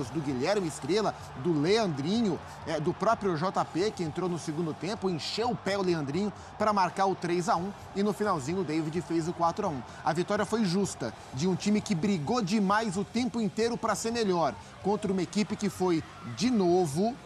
gols do Guilherme Estrela, do Leandrinho, do próprio JP, que entrou no segundo tempo, encheu o pé o Leandrinho para marcar o 3-1 e no finalzinho o David fez o 4-1. A vitória foi justa, de um time que brigou demais o tempo inteiro para ser melhor, contra uma equipe que foi, de novo,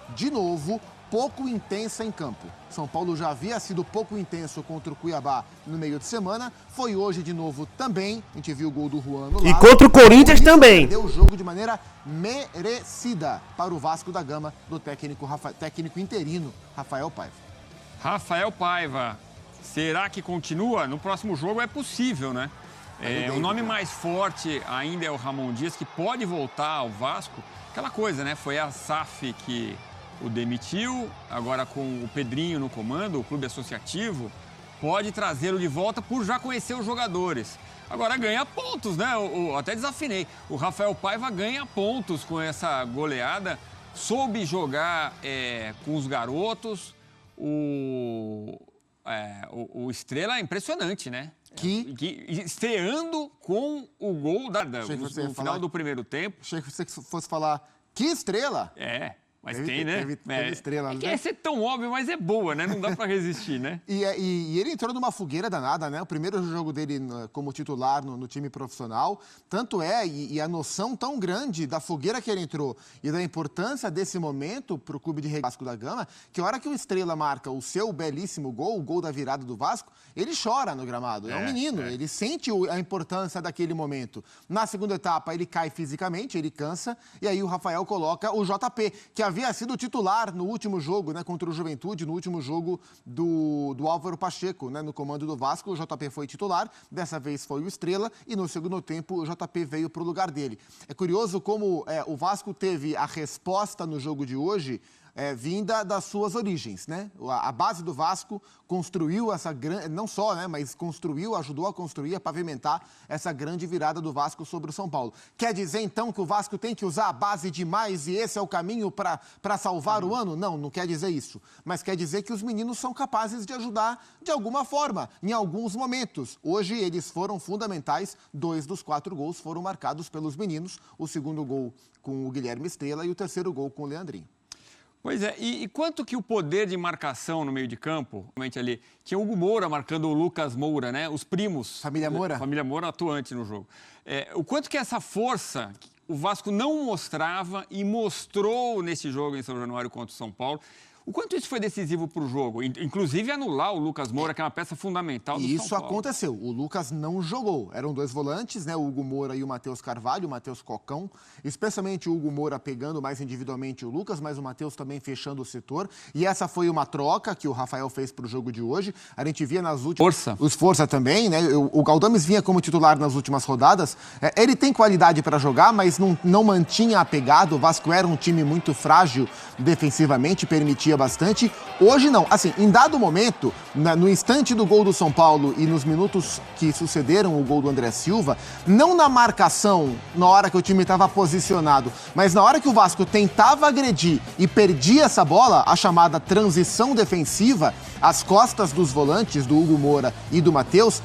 pouco intensa em campo. São Paulo já havia sido pouco intenso contra o Cuiabá no meio de semana, foi hoje de novo também, a gente viu o gol do Juan no lado. E contra o Corinthians também. Deu o jogo de maneira merecida para o Vasco da Gama, do técnico interino, Rafael Paiva. Rafael Paiva, será que continua? No próximo jogo é possível, né? O nome mais forte ainda é o Ramon Dias, que pode voltar ao Vasco. Aquela coisa, né? Foi a SAF que o demitiu, agora com o Pedrinho no comando, o clube associativo, pode trazê-lo de volta por já conhecer os jogadores. Agora ganha pontos, né? Até desafinei. O Rafael Paiva ganha pontos com essa goleada, soube jogar com os garotos. O Estrela é impressionante, né? Estreando com o gol no final do primeiro tempo. Achei que você fosse falar, que estrela! Mas tem, né? Teve estrela, que ia ser tão óbvio, mas é boa, né? Não dá pra resistir, né? E ele entrou numa fogueira danada, né? O primeiro jogo dele como titular no time profissional. Tanto e a noção tão grande da fogueira que ele entrou e da importância desse momento pro clube de Vasco da Gama, que a hora que o Estrela marca o seu belíssimo gol, o gol da virada do Vasco, ele chora no gramado. É um menino, ele sente a importância daquele momento. Na segunda etapa, ele cai fisicamente, ele cansa, e aí o Rafael coloca o JP, que havia sido titular no último jogo, né, contra o Juventude, no último jogo do Álvaro Pacheco, né, no comando do Vasco. O JP foi titular, dessa vez foi o Estrela, e no segundo tempo o JP veio para o lugar dele. É curioso como o Vasco teve a resposta no jogo de hoje vinda das suas origens, né? A base do Vasco construiu essa grande, não só, né, mas ajudou a construir, a pavimentar essa grande virada do Vasco sobre o São Paulo. Quer dizer, então, que o Vasco tem que usar a base demais e esse é o caminho para salvar o ano? Não quer dizer isso. Mas quer dizer que os meninos são capazes de ajudar de alguma forma, em alguns momentos. Hoje, eles foram fundamentais. 2 dos 4 gols foram marcados pelos meninos. O segundo gol com o Guilherme Estrela e o terceiro gol com o Leandrinho. Pois é, e quanto que o poder de marcação no meio de campo, realmente ali, tinha o Hugo Moura marcando o Lucas Moura, né? Os primos. Família Moura. Família Moura atuante no jogo. O quanto que essa força o Vasco não mostrava e mostrou nesse jogo em São Januário contra o São Paulo. O quanto isso foi decisivo para o jogo? Inclusive anular o Lucas Moura, que é uma peça fundamental do São Paulo. Isso aconteceu. O Lucas não jogou. Eram 2 volantes, né? O Hugo Moura e o Matheus Carvalho, o Matheus Cocão. Especialmente o Hugo Moura pegando mais individualmente o Lucas, mas o Matheus também fechando o setor. E essa foi uma troca que o Rafael fez para o jogo de hoje. A gente via nas últimas... Força também, né? O Galdames vinha como titular nas últimas rodadas. Ele tem qualidade para jogar, mas não mantinha a pegada. O Vasco era um time muito frágil defensivamente, permitia bastante. Hoje não. Assim, em dado momento, no instante do gol do São Paulo e nos minutos que sucederam o gol do André Silva, não na marcação, na hora que o time estava posicionado, mas na hora que o Vasco tentava agredir e perdia essa bola, a chamada transição defensiva, as costas dos volantes, do Hugo Moura e do Matheus,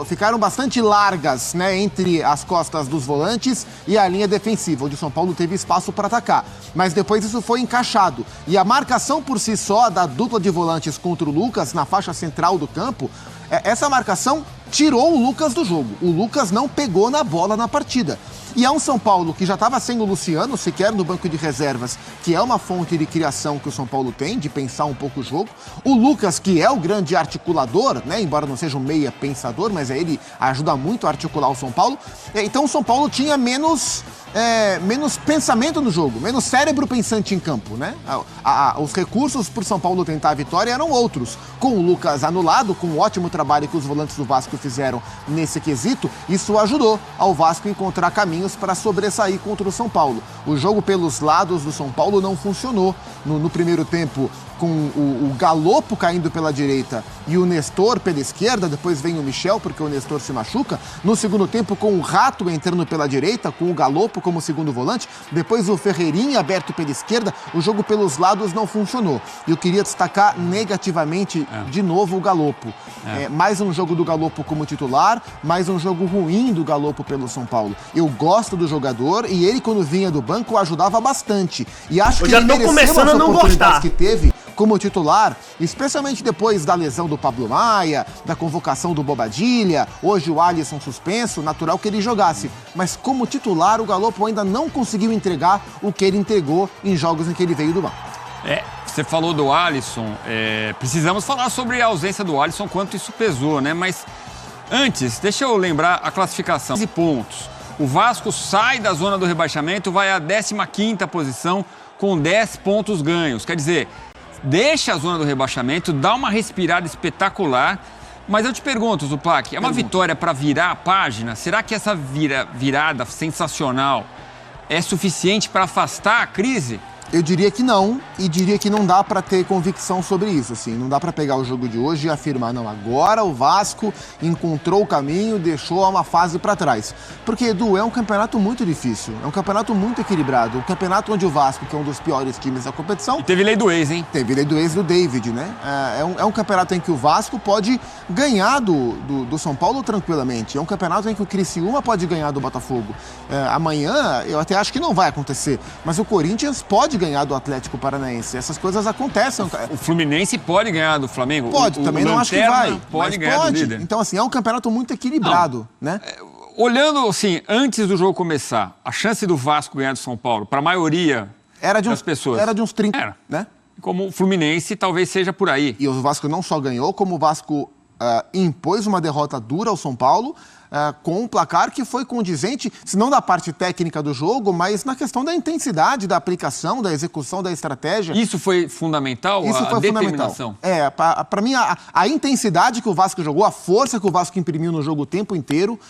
ficaram bastante largas, né, entre as costas dos volantes e a linha defensiva, onde o São Paulo teve espaço para atacar. Mas depois isso foi encaixado. E a marcação por si só da dupla de volantes contra o Lucas na faixa central do campo, essa marcação tirou o Lucas do jogo. O Lucas não pegou na bola na partida. E é um São Paulo que já estava sem o Luciano, sequer no banco de reservas, que é uma fonte de criação que o São Paulo tem, de pensar um pouco o jogo. O Lucas, que é o grande articulador, né, embora não seja um meia pensador, mas ele ajuda muito a articular o São Paulo. Então o São Paulo tinha menos pensamento no jogo, menos cérebro pensante em campo, né? Os recursos para o São Paulo tentar a vitória eram outros. Com o Lucas anulado, com o ótimo trabalho que os volantes do Vasco fizeram nesse quesito, isso ajudou ao Vasco encontrar caminhos para sobressair contra o São Paulo. O jogo pelos lados do São Paulo não funcionou. No primeiro tempo, com o Galopo caindo pela direita e o Nestor pela esquerda, depois vem o Michel, porque o Nestor se machuca. No segundo tempo, com o Rato entrando pela direita, com o Galopo como segundo volante, depois o Ferreirinha aberto pela esquerda, o jogo pelos lados não funcionou. E eu queria destacar negativamente, de novo, o Galopo. Mais um jogo do Galopo como titular, mais um jogo ruim do Galopo pelo São Paulo. Eu gosto do jogador e ele, quando vinha do banco, ajudava bastante. E acho que ele mereceu as oportunidades que teve como titular, especialmente depois da lesão do Pablo Maia, da convocação do Bobadilha, hoje o Alisson suspenso, natural que ele jogasse. Mas como titular, o Galopo ainda não conseguiu entregar o que ele entregou em jogos em que ele veio do banco. Você falou do Alisson, precisamos falar sobre a ausência do Alisson, quanto isso pesou, né? Mas antes, deixa eu lembrar a classificação. 15 pontos. O Vasco sai da zona do rebaixamento, vai à 15ª posição com 10 pontos ganhos. Quer dizer, deixa a zona do rebaixamento, dá uma respirada espetacular. Mas eu te pergunto, Zupac, é uma vitória para virar a página? Será que essa virada sensacional é suficiente para afastar a crise? Eu diria que não, e diria que não dá para ter convicção sobre isso, assim. Não dá para pegar o jogo de hoje e afirmar, não, agora o Vasco encontrou o caminho, deixou uma fase para trás. Porque, Edu, é um campeonato muito difícil, é um campeonato muito equilibrado, um campeonato onde o Vasco, que é um dos piores times da competição... E teve lei do ex, hein? Teve lei do ex do David, né? É um campeonato em que o Vasco pode ganhar do São Paulo tranquilamente. É um campeonato em que o Criciúma pode ganhar do Botafogo. Amanhã, eu até acho que não vai acontecer, mas o Corinthians pode ganhar do Atlético Paranaense. Essas coisas acontecem. O Fluminense pode ganhar do Flamengo? Pode, também não acho que vai. Pode ganhar do líder. Então, assim, é um campeonato muito equilibrado, né? Olhando, assim, antes do jogo começar, a chance do Vasco ganhar do São Paulo, para a maioria das pessoas... Era de uns 30, né? Como o Fluminense, talvez seja por aí. E o Vasco não só ganhou, como o Vasco impôs uma derrota dura ao São Paulo, com um placar que foi condizente, se não da parte técnica do jogo, mas na questão da intensidade, da aplicação, da execução da estratégia. Isso foi fundamental? Isso foi determinação? Fundamental. Para mim, a intensidade que o Vasco jogou, a força que o Vasco imprimiu no jogo o tempo inteiro,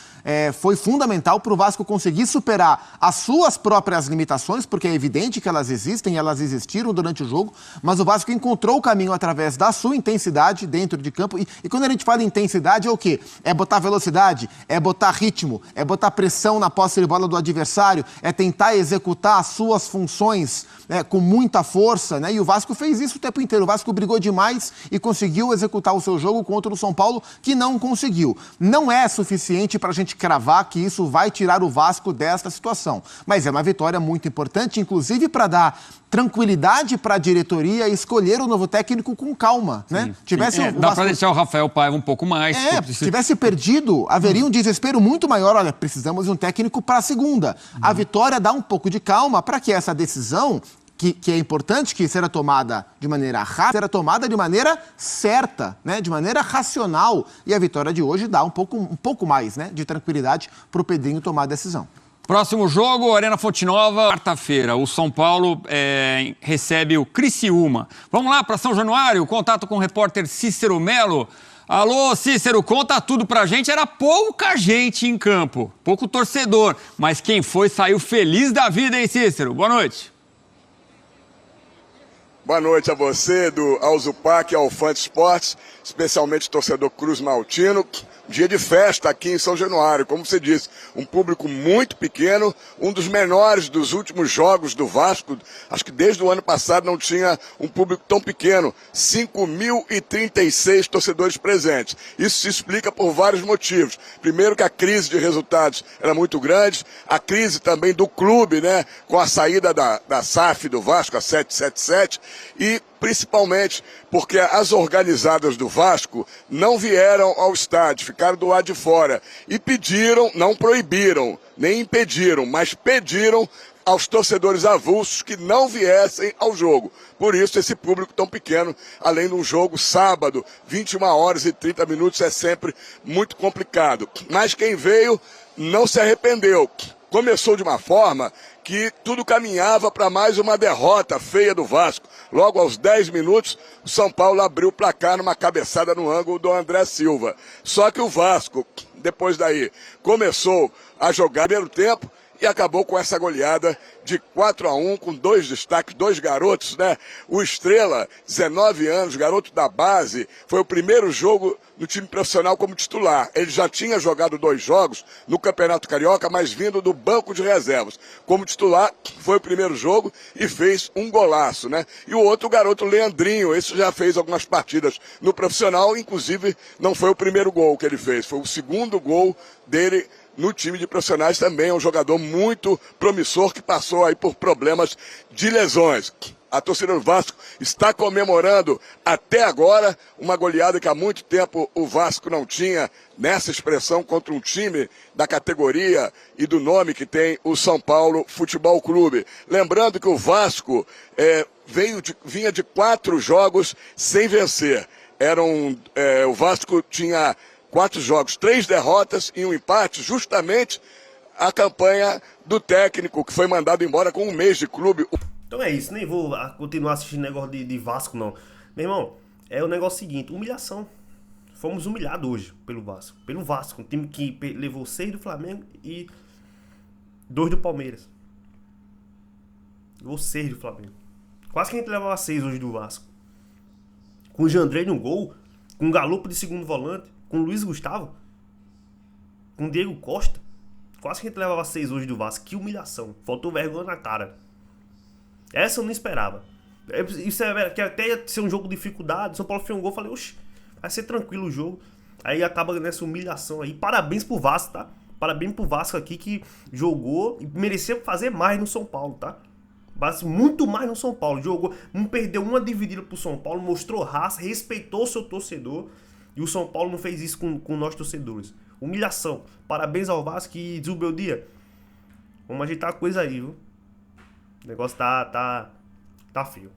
foi fundamental para o Vasco conseguir superar as suas próprias limitações, porque é evidente que elas existem, elas existiram durante o jogo, mas o Vasco encontrou o caminho através da sua intensidade dentro de campo. E quando a gente fala em intensidade, é o quê? É botar velocidade, é botar ritmo, é botar pressão na posse de bola do adversário, é tentar executar as suas funções com muita força, né? E o Vasco fez isso o tempo inteiro. O Vasco brigou demais e conseguiu executar o seu jogo contra o São Paulo, que não conseguiu. Não é suficiente para a gente cravar que isso vai tirar o Vasco desta situação. Mas é uma vitória muito importante, inclusive para dar tranquilidade para a diretoria escolher o novo técnico com calma, né? Dá para deixar o Rafael Paiva um pouco mais. Se tivesse perdido, haveria um desespero muito maior. Olha, precisamos de um técnico para a segunda. A vitória dá um pouco de calma para que essa decisão, que é importante que seja tomada de maneira rápida, seja tomada de maneira certa, né? De maneira racional. E a vitória de hoje dá um pouco mais, né, de tranquilidade para o Pedrinho tomar a decisão. Próximo jogo, Arena Fonte Nova, quarta-feira. O São Paulo recebe o Criciúma. Vamos lá para São Januário, contato com o repórter Cícero Melo. Alô, Cícero, conta tudo pra gente. Era pouca gente em campo, pouco torcedor. Mas quem foi saiu feliz da vida, hein, Cícero? Boa noite. Boa noite a você, ao Zupac, ao Fã de Esportes, especialmente torcedor Cruz Maltino. Dia de festa aqui em São Januário, como você disse, um público muito pequeno, um dos menores dos últimos jogos do Vasco. Acho que desde o ano passado não tinha um público tão pequeno, 5.036 torcedores presentes. Isso se explica por vários motivos. Primeiro que a crise de resultados era muito grande, a crise também do clube, né, com a saída da SAF do Vasco, a 777, e principalmente porque as organizadas do Vasco não vieram ao estádio, ficaram do lado de fora e pediram, não proibiram, nem impediram, mas pediram aos torcedores avulsos que não viessem ao jogo. Por isso esse público tão pequeno, além de um jogo sábado, 21h30, é sempre muito complicado. Mas quem veio não se arrependeu. Começou de uma forma que tudo caminhava para mais uma derrota feia do Vasco. Logo aos 10 minutos, o São Paulo abriu o placar numa cabeçada no ângulo do André Silva. Só que o Vasco, depois daí, começou a jogar no primeiro tempo e acabou com essa goleada de 4-1, com 2 destaques, 2 garotos, né? O Estrela, 19 anos, garoto da base, foi o primeiro jogo no time profissional como titular. Ele já tinha jogado 2 jogos no Campeonato Carioca, mas vindo do banco de reservas. Como titular, foi o primeiro jogo e fez um golaço, né? E o outro garoto, Leandrinho, esse já fez algumas partidas no profissional, inclusive não foi o primeiro gol que ele fez, foi o segundo gol dele no time de profissionais. Também é um jogador muito promissor que passou aí por problemas de lesões. A torcida do Vasco está comemorando até agora uma goleada que há muito tempo o Vasco não tinha nessa expressão contra um time da categoria e do nome que tem o São Paulo Futebol Clube. Lembrando que o Vasco vinha de 4 jogos sem vencer. O Vasco tinha 4 jogos, 3 derrotas e um empate, justamente a campanha do técnico que foi mandado embora com 1 mês de clube. Então é isso, nem vou continuar assistindo negócio de Vasco, não. Meu irmão, é o negócio seguinte, humilhação. Fomos humilhados hoje pelo Vasco. Pelo Vasco, um time que levou 6 do Flamengo e 2 do Palmeiras. Levou 6 do Flamengo. Quase que a gente levava 6 hoje do Vasco. Com o Jandrei no gol, com o Galopo de segundo volante, com o Luiz Gustavo, com o Diego Costa. Quase que a gente levava 6 hoje do Vasco. Que humilhação. Faltou vergonha na cara. Essa eu não esperava. Isso que até ia ser um jogo de dificuldade. São Paulo fez um gol, falei, oxe, vai ser tranquilo o jogo. Aí acaba nessa humilhação aí. Parabéns pro Vasco, tá? Parabéns pro Vasco aqui que jogou e merecia fazer mais no São Paulo, tá? Mas muito mais no São Paulo. Jogou, não perdeu uma dividida pro São Paulo, mostrou raça, respeitou o seu torcedor. E o São Paulo não fez isso com nós torcedores. Humilhação. Parabéns ao Vasco e Zubeldia. Vamos ajeitar a coisa aí, viu? O negócio tá feio.